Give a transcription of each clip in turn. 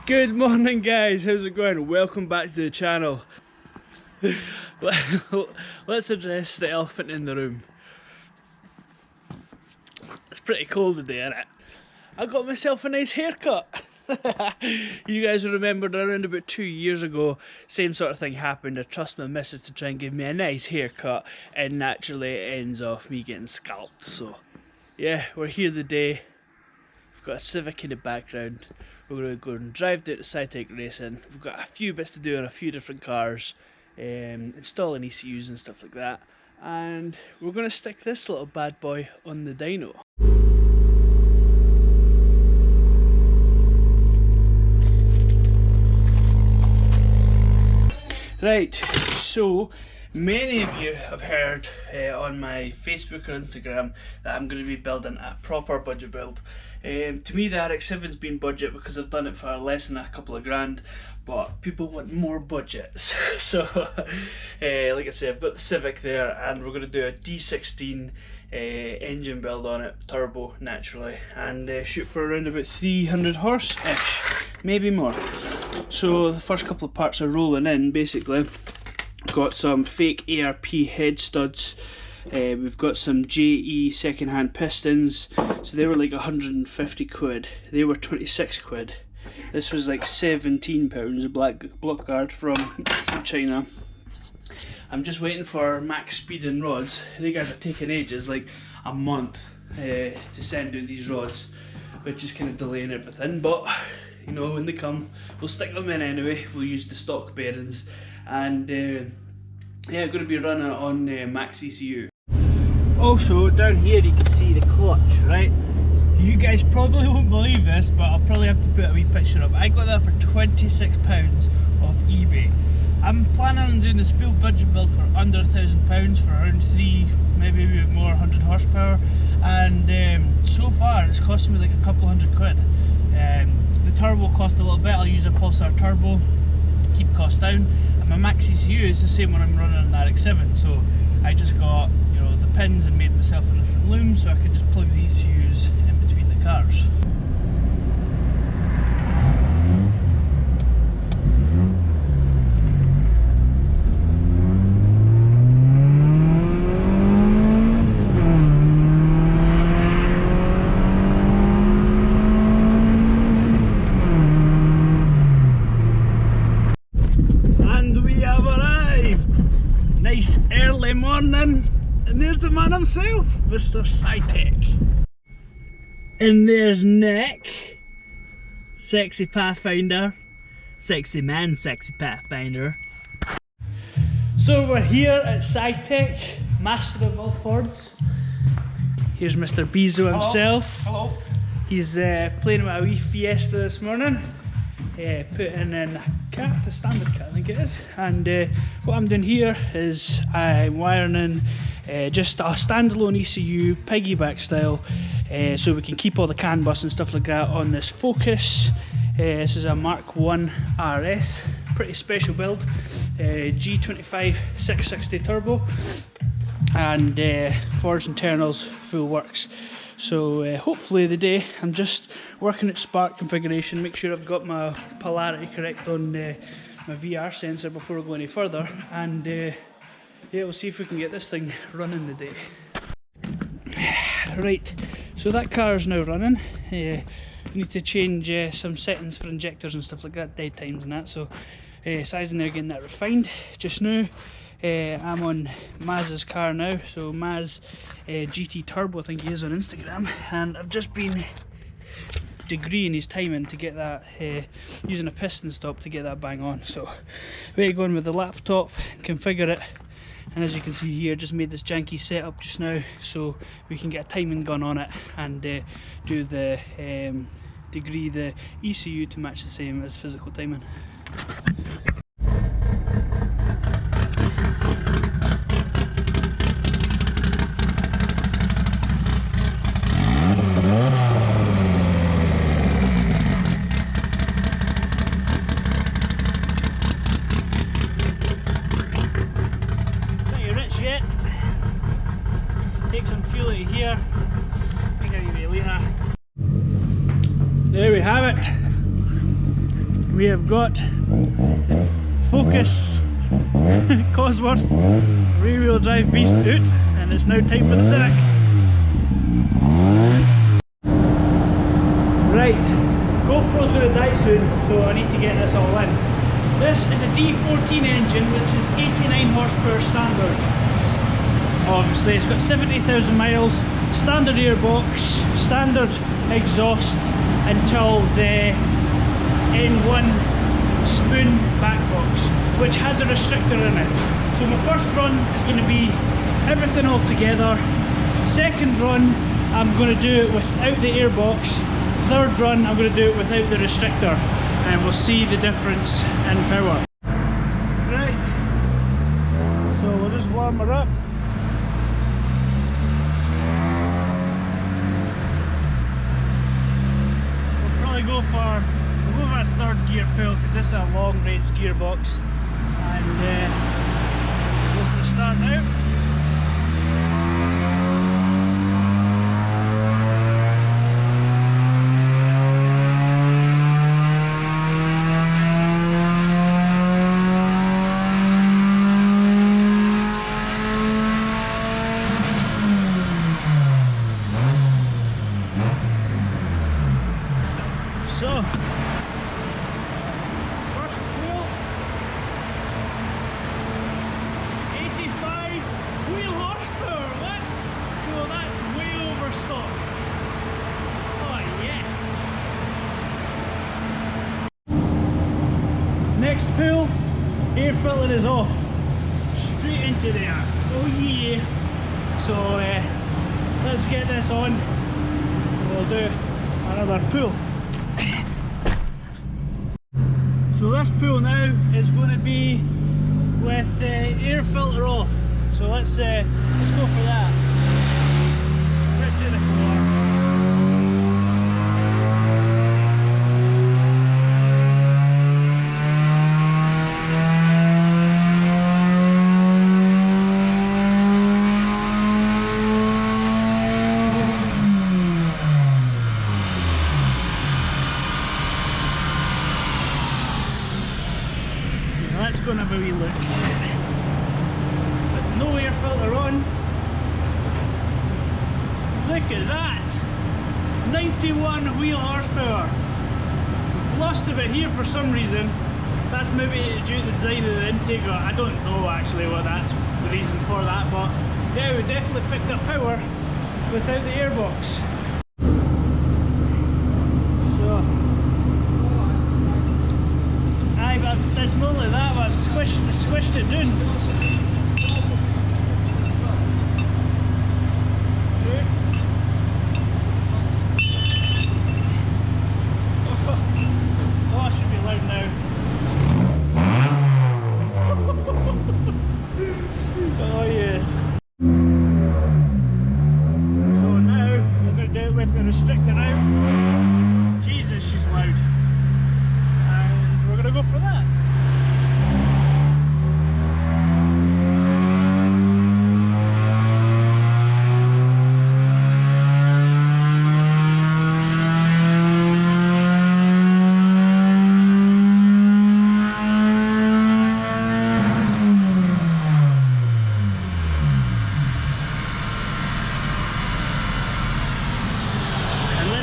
Good morning guys, how's it going? Welcome back to the channel. Let's address the elephant in the room. It's pretty cold today, isn't it? I got myself a nice haircut. You guys remember around about 2 years ago, same sort of thing happened. I trust my missus to try and give me a nice haircut, and naturally it ends off me getting scalped. So yeah, we're here today. We've got a Civic in the background. We're going to go and drive down to Beytek racing. We've got a few bits to do on a few different cars, installing ECUs and stuff like that, and we're going to stick this little bad boy on the dyno. Right, so many of you have heard on my Facebook or Instagram that I'm going to be building a proper budget build. To me the RX-7's been budget because I've done it for less than a couple of grand, but people want more budgets. So like I said, I've got the Civic there, and we're going to do a D16 engine build on it, turbo naturally, and shoot for around about 300 horse-ish, maybe more. So the first couple of parts are rolling in. Basically got some fake ARP head studs, we've got some JE second-hand pistons, so they were like 150 quid, they were 26 quid. This was like £17, a black blockguard from China. I'm just waiting for max speed and rods. They guys are taking ages, like a month to send out these rods, which is kind of delaying everything, but you know, when they come, we'll stick them in anyway. We'll use the stock bearings, and yeah, going to be running on max ECU. Also, down here you can see the clutch, right? You guys probably won't believe this, but I'll probably have to put a wee picture up. I got that for £26 off eBay. I'm planning on doing this full budget build for under £1,000 for around 3, maybe a bit more, 100 horsepower, and so far it's cost me like a couple hundred quid. The turbo cost a little bit. I'll use a Pulsar turbo, keep cost down, and my max ECU is the same when I'm running an RX-7. So I just got, you know, the pins and made myself a different loom so I could just plug the ECUs in between the cars. Nice early morning, and there's the man himself, Mr. Beytek. And there's Nick, sexy Pathfinder, sexy man, sexy Pathfinder. So we're here at Beytek, master of all Fords. Here's Mr. Bezo himself. Hello. He's playing with a wee Fiesta this morning. Putting in a cat, the standard cat I think it is, and what I'm doing here is I'm wiring in just a standalone ECU, piggyback style, so we can keep all the CAN bus and stuff like that on this Focus. This is a Mark 1 RS, pretty special build, G25 660 turbo, and forged internals, full works. So hopefully today I'm just working at spark configuration, make sure I've got my polarity correct on my VR sensor before I go any further, and yeah, we'll see if we can get this thing running today. Right, so that car is now running. We need to change some settings for injectors and stuff like that, dead times and that, so sizing there, getting that refined. Just now I'm on Maz's car now, so Maz GT Turbo I think he is on Instagram, and I've just been degreeing his timing to get that, using a piston stop to get that bang on. So we're going with the laptop, configure it, and as you can see here, just made this janky setup just now so we can get a timing gun on it and do the degree the ECU to match the same as physical timing. Take some fuel out of here. I think I need a leaner. There we have it. we have got Focus Cosworth rear-wheel drive beast out, and it's now time for the Civic. Right, GoPro's going to die soon, so I need to get this all in. This is a D14 engine, which is 89 horsepower standard. Obviously it's got 70,000 miles, standard airbox, standard exhaust until the N1 spoon back box, which has a restrictor in it. So my first run is going to be everything all together. Second run I'm going to do it without the airbox. Third run I'm going to do it without the restrictor, and we'll see the difference in power. Right, so we'll just warm her up. We'll probably go for a third gear pull because this is a long range gearbox, and go for the start now. So, first pull, 85 wheel horsepower, what? So that's way over stock. Oh yes! Next pull, air filter is off. Straight into there. Oh yeah! So let's get this on. We'll do another pull. So this pull now is going to be with the air filter off. So let's go for that. Right to the floor. Let's go and have a wee look. With no air filter on. Look at that! 91 wheel horsepower. We've lost a bit here for some reason. That's maybe due to the design of the intake, or I don't know actually what that's the reason for that, but yeah, we definitely picked up power without the airbox. It's not like that, but I've squished it down. Sure. Oh, I should be loud now. Oh yes. So now we're going to do it with the restrictor out. Jesus, she's loud. And we're going to go for that.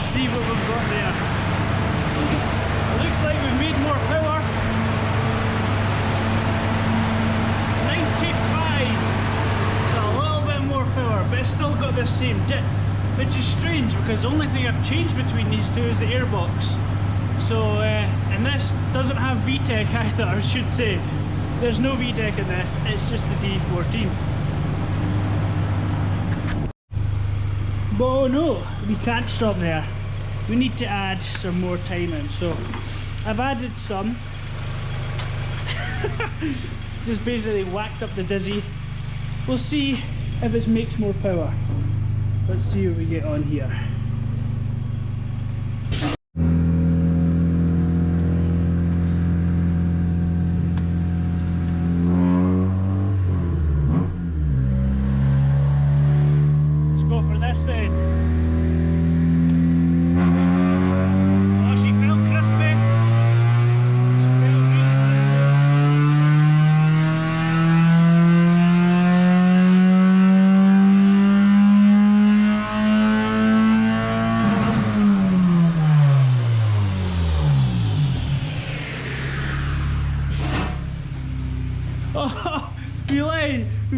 See what we've got there. It looks like we've made more power. 95. So a little bit more power, but it's still got the same dip, which is strange because the only thing I've changed between these two is the airbox. So, and this doesn't have Beytek either, I should say. There's no Beytek in this, it's just the D14. But oh no, we can't stop there. We need to add some more time in, so I've added some. Just basically whacked up the dizzy. We'll see if it makes more power. Let's see what we get on here. Let's go for this then. Oh, she felt crispy.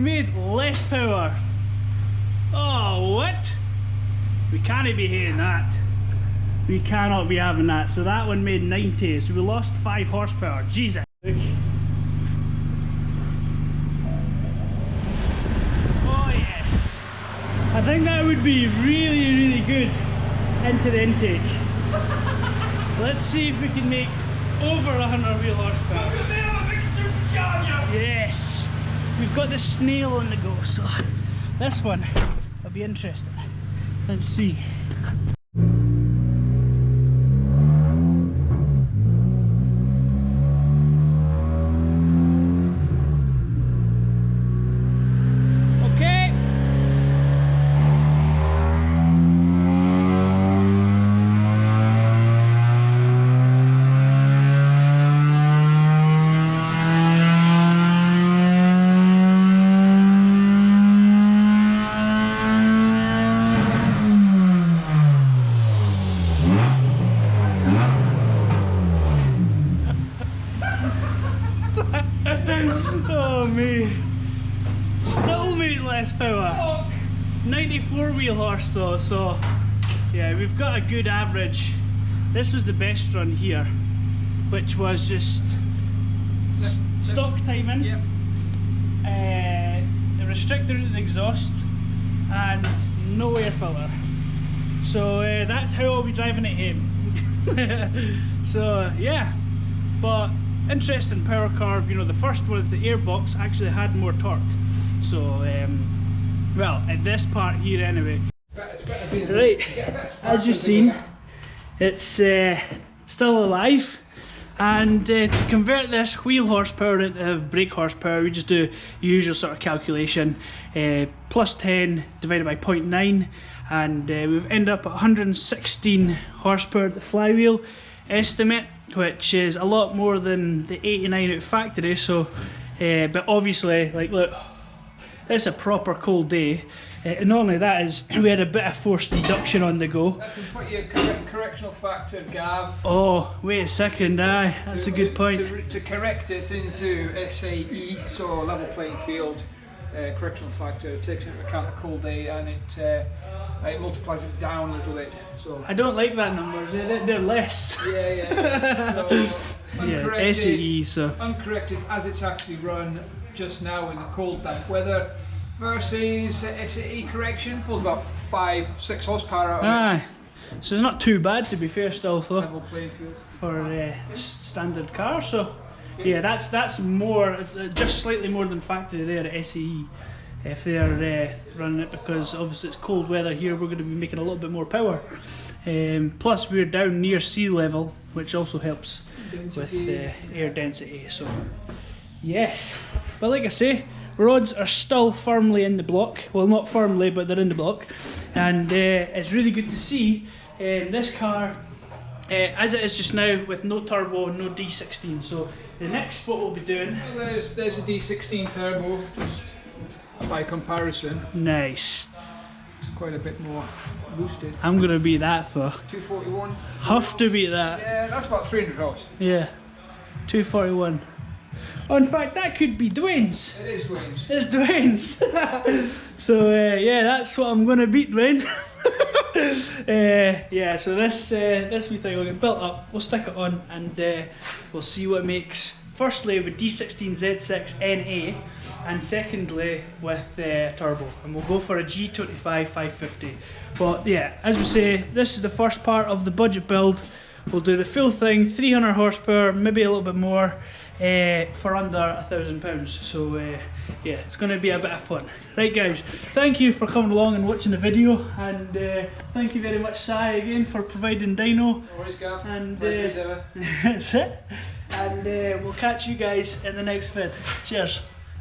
made less power. Oh, what? We can't be hearing that. We cannot be having that. So that one made 90, so we lost 5 horsepower. Jesus. Oh yes. I think that would be really, really good into the intake. Let's see if we can make over 100 wheel horsepower. Look at me, I'm a big supercharger! Yes! We've got the snail on the go, so this one will be interesting. Let's see. Oh me. Still made less power. 94 wheel horse though, so yeah, we've got a good average. This was the best run here, which was just stock timing, yep. The restrictor at the exhaust, and no air filter. So that's how I'll be driving it home. So yeah, but interesting power curve. You know, the first one with the airbox actually had more torque. So well, at this part here anyway. Right, as you've seen, it's still alive. And to convert this wheel horsepower into brake horsepower, we just do the usual sort of calculation. Plus 10 divided by 0.9, and we've ended up at 116 horsepower at the flywheel estimate, which is a lot more than the 89 out of factory. So but obviously, like, look, it's a proper cold day, and not only that is we had a bit of forced deduction on the go. That can put you correctional factor, Gav. Oh, wait a second, aye, that's a good point. To correct it into SAE, so level playing field, correctional factor, it takes into account the cold day, and it multiplies it down a little bit. So I don't like that numbers, they're less. Yeah. So uncorrected, SAE, so uncorrected as it's actually run just now in the cold damp weather versus SAE correction pulls about 5-6 horsepower out of it. Aye, so it's not too bad, to be fair, still though, Level playing field for standard car. So yeah, that's more, just slightly more than factory there at SAE if they're running it, because obviously it's cold weather here. We're going to be making a little bit more power, plus we're down near sea level, which also helps with air density. So yes, but like I say, rods are still firmly in the block. Well, not firmly, but they're in the block, and it's really good to see this car as it is just now, with no turbo, no D16. So the next what we'll be doing, well, there's a D16 turbo, just by comparison. Nice. It's quite a bit more boosted. I'm gonna beat that though. 241. Have to beat that. Yeah, that's about 300 horse. Yeah, 241. Oh, in fact, that could be Dwayne's. It is Dwayne's. It's Dwayne's. So yeah, that's what I'm gonna beat, Dwayne. Yeah, so this wee thing will get built up. We'll stick it on, and we'll see what it makes. Firstly with D16 Z6 NA, and secondly with turbo, and we'll go for a G25 550. But yeah, as we say, this is the first part of the budget build. We'll do the full thing, 300 horsepower, maybe a little bit more, for under £1,000. So yeah, it's going to be a bit of fun. Right guys, thank you for coming along and watching the video, and thank you very much, Sai, again for providing dyno. No worries, Gav. And ever. that's it. And we'll catch you guys in the next vid. Cheers.